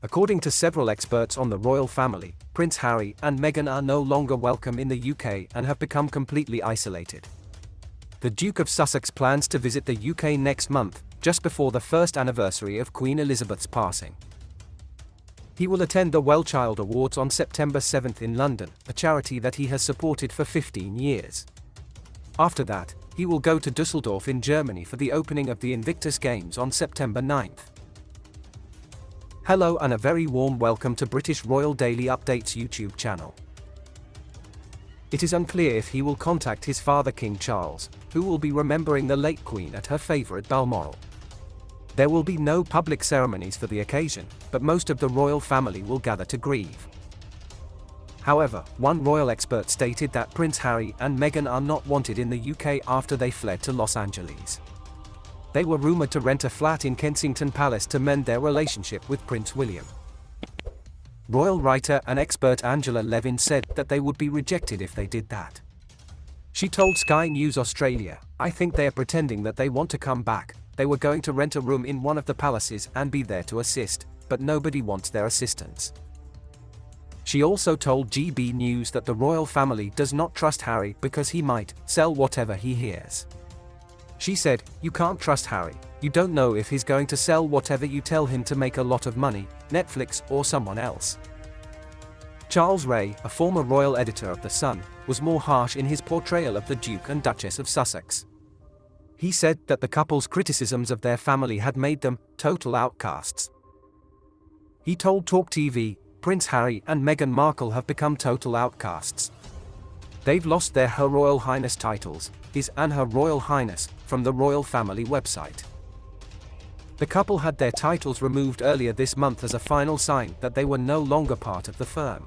According to several experts on the royal family, Prince Harry and Meghan are no longer welcome in the UK and have become completely isolated. The Duke of Sussex plans to visit the UK next month, just before the first anniversary of Queen Elizabeth's passing. He will attend the WellChild Awards on September 7th in London, a charity that he has supported for 15 years. After that, he will go to Dusseldorf in Germany for the opening of the Invictus Games on September 9th. Hello and a very warm welcome to British Royal Daily Updates YouTube channel. It is unclear if he will contact his father King Charles, who will be remembering the late Queen at her favourite Balmoral. There will be no public ceremonies for the occasion, but most of the royal family will gather to grieve. However, one royal expert stated that Prince Harry and Meghan are not wanted in the UK after they fled to Los Angeles. They were rumoured to rent a flat in Kensington Palace to mend their relationship with Prince William. Royal writer and expert Angela Levin said that they would be rejected if they did that. She told Sky News Australia, "I think they are pretending that they want to come back. They were going to rent a room in one of the palaces and be there to assist, but nobody wants their assistance." She also told GB News that the royal family does not trust Harry because he might sell whatever he hears. She said, "You can't trust Harry. You don't know if he's going to sell whatever you tell him to make a lot of money, Netflix or someone else." Charles Ray, a former royal editor of The Sun, was more harsh in his portrayal of the Duke and Duchess of Sussex. He said that the couple's criticisms of their family had made them total outcasts. He told Talk TV, "Prince Harry and Meghan Markle have become total outcasts. They've lost their Her Royal Highness titles, His and Her Royal Highness, from the royal family website." The couple had their titles removed earlier this month as a final sign that they were no longer part of the firm.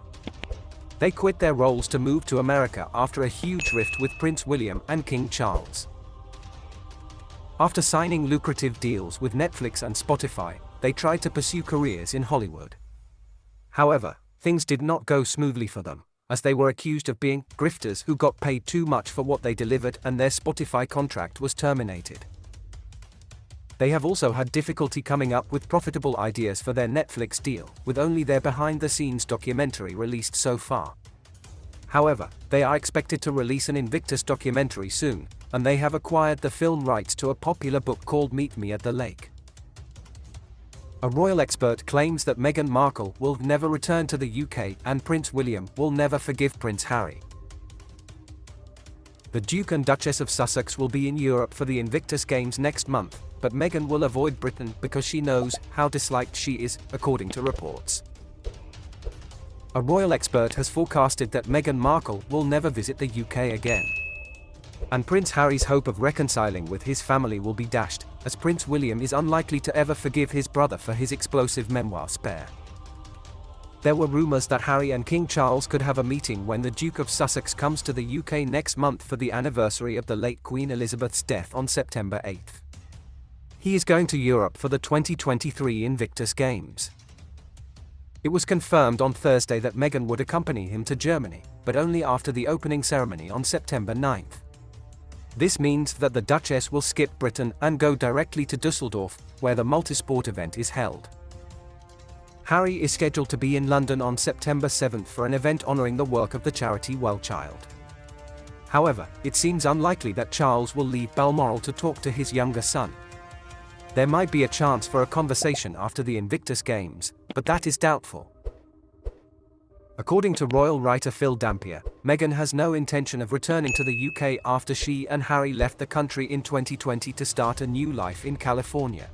They quit their roles to move to America after a huge rift with Prince William and King Charles. After signing lucrative deals with Netflix and Spotify, they tried to pursue careers in Hollywood. However, things did not go smoothly for them, as they were accused of being grifters who got paid too much for what they delivered and their Spotify contract was terminated. They have also had difficulty coming up with profitable ideas for their Netflix deal, with only their behind-the-scenes documentary released so far. However, they are expected to release an Invictus documentary soon, and they have acquired the film rights to a popular book called Meet Me at the Lake. A royal expert claims that Meghan Markle will never return to the UK and Prince William will never forgive Prince Harry. The Duke and Duchess of Sussex will be in Europe for the Invictus Games next month, but Meghan will avoid Britain because she knows how disliked she is, according to reports. A royal expert has forecasted that Meghan Markle will never visit the UK again. And Prince Harry's hope of reconciling with his family will be dashed, as Prince William is unlikely to ever forgive his brother for his explosive memoir Spare. There were rumours that Harry and King Charles could have a meeting when the Duke of Sussex comes to the UK next month for the anniversary of the late Queen Elizabeth's death on September 8th. He is going to Europe for the 2023 Invictus Games. It was confirmed on Thursday that Meghan would accompany him to Germany, but only after the opening ceremony on September 9th. This means that the Duchess will skip Britain and go directly to Dusseldorf, where the multisport event is held. Harry is scheduled to be in London on September 7th for an event honouring the work of the charity WellChild. However, it seems unlikely that Charles will leave Balmoral to talk to his younger son. There might be a chance for a conversation after the Invictus Games, but that is doubtful. According to royal writer Phil Dampier, Meghan has no intention of returning to the UK after she and Harry left the country in 2020 to start a new life in California.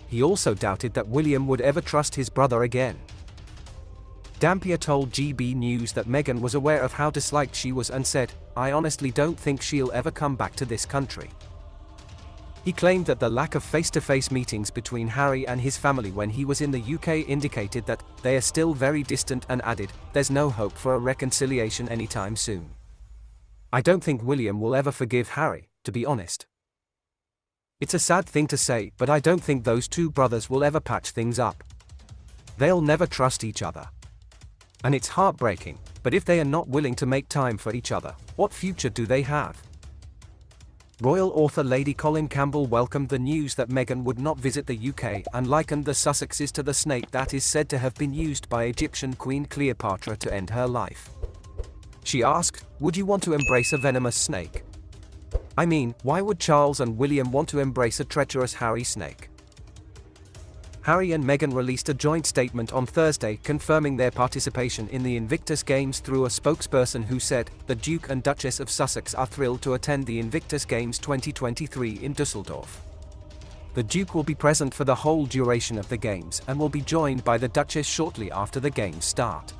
He also doubted that William would ever trust his brother again. Dampier told GB News that Meghan was aware of how disliked she was and said, "I honestly don't think she'll ever come back to this country." He claimed that the lack of face-to-face meetings between Harry and his family when he was in the UK indicated that they are still very distant and added, "There's no hope for a reconciliation anytime soon. I don't think William will ever forgive Harry, to be honest. It's a sad thing to say, but I don't think those two brothers will ever patch things up. They'll never trust each other. And it's heartbreaking, but if they are not willing to make time for each other, what future do they have?" Royal author Lady Colin Campbell welcomed the news that Meghan would not visit the UK and likened the Sussexes to the snake that is said to have been used by Egyptian Queen Cleopatra to end her life. She asked, "Would you want to embrace a venomous snake? I mean, why would Charles and William want to embrace a treacherous Harry snake?" Harry and Meghan released a joint statement on Thursday confirming their participation in the Invictus Games through a spokesperson who said, "The Duke and Duchess of Sussex are thrilled to attend the Invictus Games 2023 in Dusseldorf. The Duke will be present for the whole duration of the Games and will be joined by the Duchess shortly after the Games start."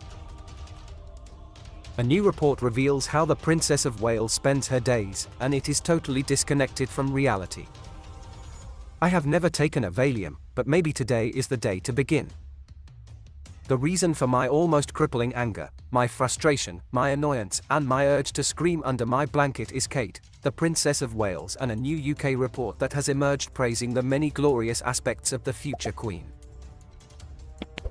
A new report reveals how the Princess of Wales spends her days, and it is totally disconnected from reality. "I have never taken a Valium, but maybe today is the day to begin. The reason for my almost crippling anger, my frustration, my annoyance, and my urge to scream under my blanket is Kate, the Princess of Wales, and a new UK report that has emerged praising the many glorious aspects of the future Queen.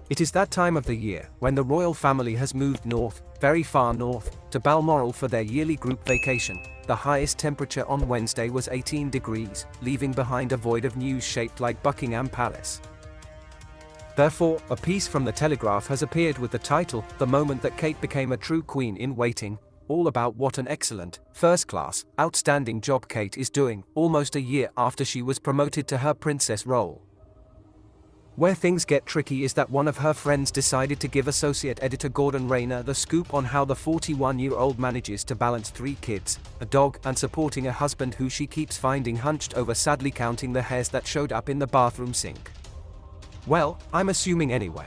It is that time of the year when the royal family has moved north, very far north, to Balmoral for their yearly group vacation. The highest temperature on Wednesday was 18 degrees, leaving behind a void of news shaped like Buckingham Palace. Therefore, a piece from The Telegraph has appeared with the title, "The Moment That Kate Became a True Queen in Waiting," all about what an excellent, first-class, outstanding job Kate is doing, almost a year after she was promoted to her princess role. Where things get tricky is that one of her friends decided to give associate editor Gordon Rayner the scoop on how the 41-year-old manages to balance 3 kids, a dog, and supporting a husband who she keeps finding hunched over, sadly counting the hairs that showed up in the bathroom sink. Well, I'm assuming anyway.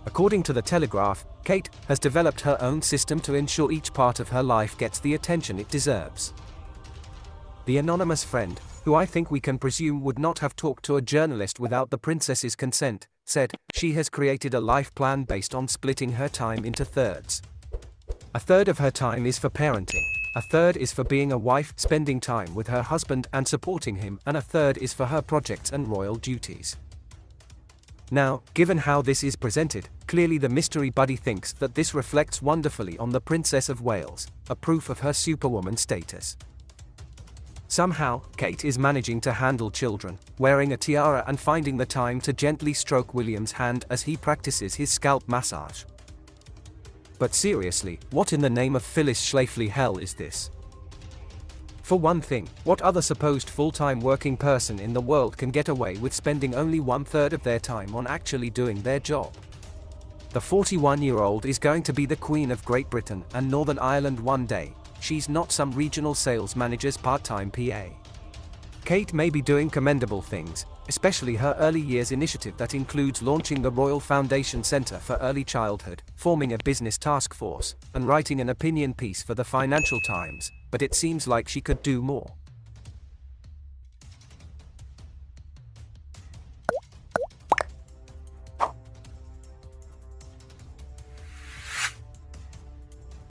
According to The Telegraph, Kate has developed her own system to ensure each part of her life gets the attention it deserves. The anonymous friend, who I think we can presume would not have talked to a journalist without the princess's consent, said, "She has created a life plan based on splitting her time into thirds. A third of her time is for parenting, a third is for being a wife, spending time with her husband and supporting him, and a third is for her projects and royal duties." Now, given how this is presented, clearly the mystery buddy thinks that this reflects wonderfully on the Princess of Wales, a proof of her superwoman status. Somehow, Kate is managing to handle children, wearing a tiara and finding the time to gently stroke William's hand as he practices his scalp massage. But seriously, what in the name of Phyllis Schlafly hell is this? For one thing, what other supposed full-time working person in the world can get away with spending only 1/3 of their time on actually doing their job? The 41-year-old is going to be the Queen of Great Britain and Northern Ireland one day. She's not some regional sales manager's part-time PA. Kate may be doing commendable things, especially her early years initiative that includes launching the Royal Foundation Centre for Early Childhood, forming a business task force, and writing an opinion piece for the Financial Times, but it seems like she could do more.